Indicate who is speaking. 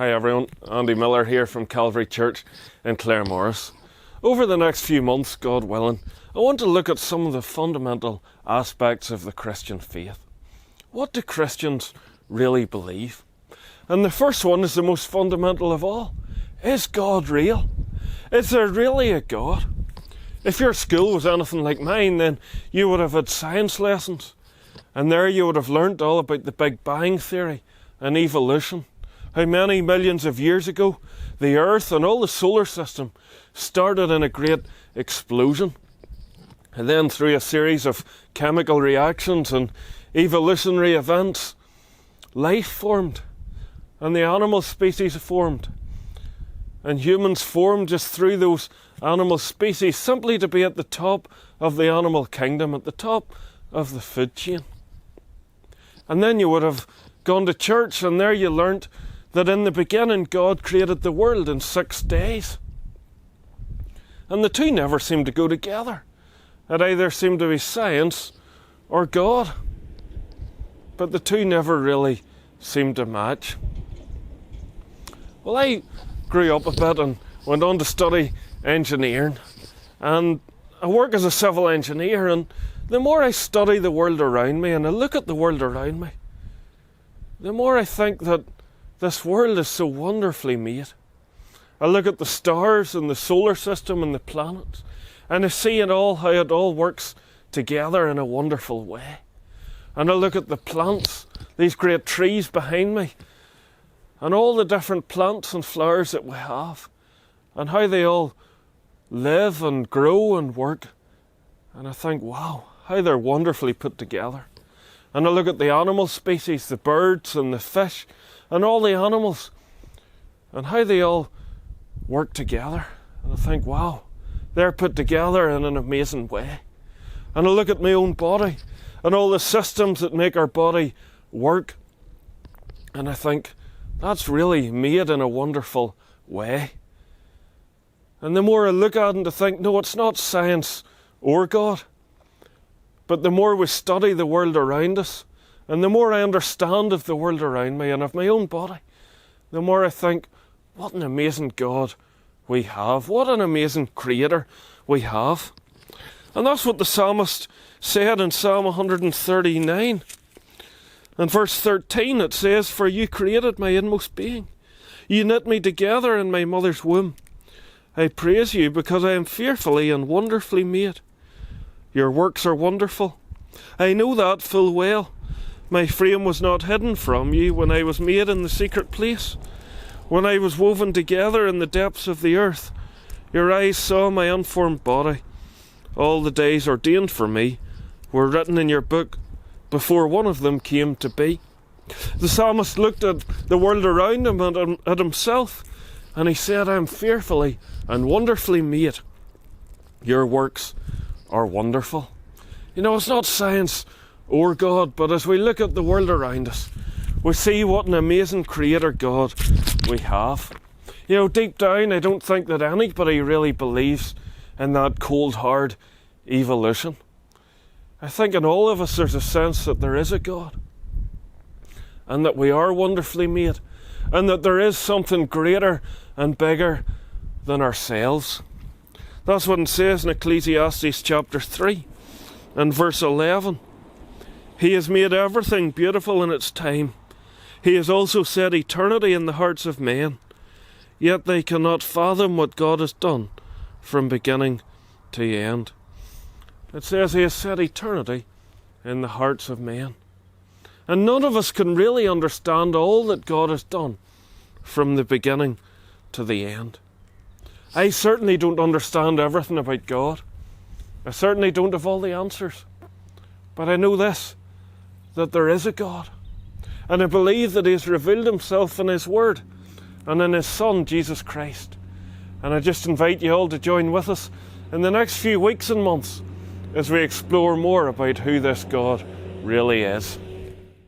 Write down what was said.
Speaker 1: Hi everyone, Andy Miller here from Calvary Church in Claremorris. Over the next few months, God willing, I want to look at some of the fundamental aspects of the Christian faith. What do Christians really believe? And the first one is the most fundamental of all. Is God real? Is there really a God? If your school was anything like mine, then you would have had science lessons. And there you would have learnt all about the Big Bang Theory and evolution. How many millions of years ago the Earth and all the solar system started in a great explosion. And then through a series of chemical reactions and evolutionary events, life formed. And the animal species formed. And humans formed just through those animal species simply to be at the top of the animal kingdom, at the top of the food chain. And then you would have gone to church and there you learnt that in the beginning God created the world in 6 days. And the two never seem to go together. It either seemed to be science or God. But the two never really seemed to match. Well, I grew up a bit and went on to study engineering. And I work as a civil engineer, and the more I study the world around me and I look at the world around me, the more I think that this world is so wonderfully made. I look at the stars and the solar system and the planets, and I see it all, how it all works together in a wonderful way. And I look at the plants, these great trees behind me, and all the different plants and flowers that we have, and how they all live and grow and work. And I think, wow, how they're wonderfully put together. And I look at the animal species, the birds and the fish, and all the animals, and how they all work together. And I think, wow, they're put together in an amazing way. And I look at my own body, and all the systems that make our body work, and I think, that's really made in a wonderful way. And the more I look at it and to think, no, it's not science or God. But the more we study the world around us, and the more I understand of the world around me and of my own body, the more I think, what an amazing God we have. What an amazing Creator we have. And that's what the psalmist said in Psalm 139. In verse 13 it says, "For you created my inmost being. You knit me together in my mother's womb. I praise you because I am fearfully and wonderfully made. Your works are wonderful. I know that full well. My frame was not hidden from you when I was made in the secret place. When I was woven together in the depths of the earth, your eyes saw my unformed body. All the days ordained for me were written in your book before one of them came to be." The psalmist looked at the world around him and at himself, and he said, "I am fearfully and wonderfully made. Your works are wonderful." You know, it's not science or God, but as we look at the world around us, we see what an amazing Creator God we have. You know, deep down, I don't think that anybody really believes in that cold, hard evolution. I think in all of us there's a sense that there is a God, and that we are wonderfully made, and that there is something greater and bigger than ourselves. That's what it says in Ecclesiastes chapter 3 and verse 11. "He has made everything beautiful in its time. He has also set eternity in the hearts of men. Yet they cannot fathom what God has done from beginning to end." It says He has set eternity in the hearts of men. And none of us can really understand all that God has done from the beginning to the end. I certainly don't understand everything about God. I certainly don't have all the answers. But I know this, that there is a God. And I believe that He has revealed Himself in His Word and in His Son, Jesus Christ. And I just invite you all to join with us in the next few weeks and months as we explore more about who this God really is.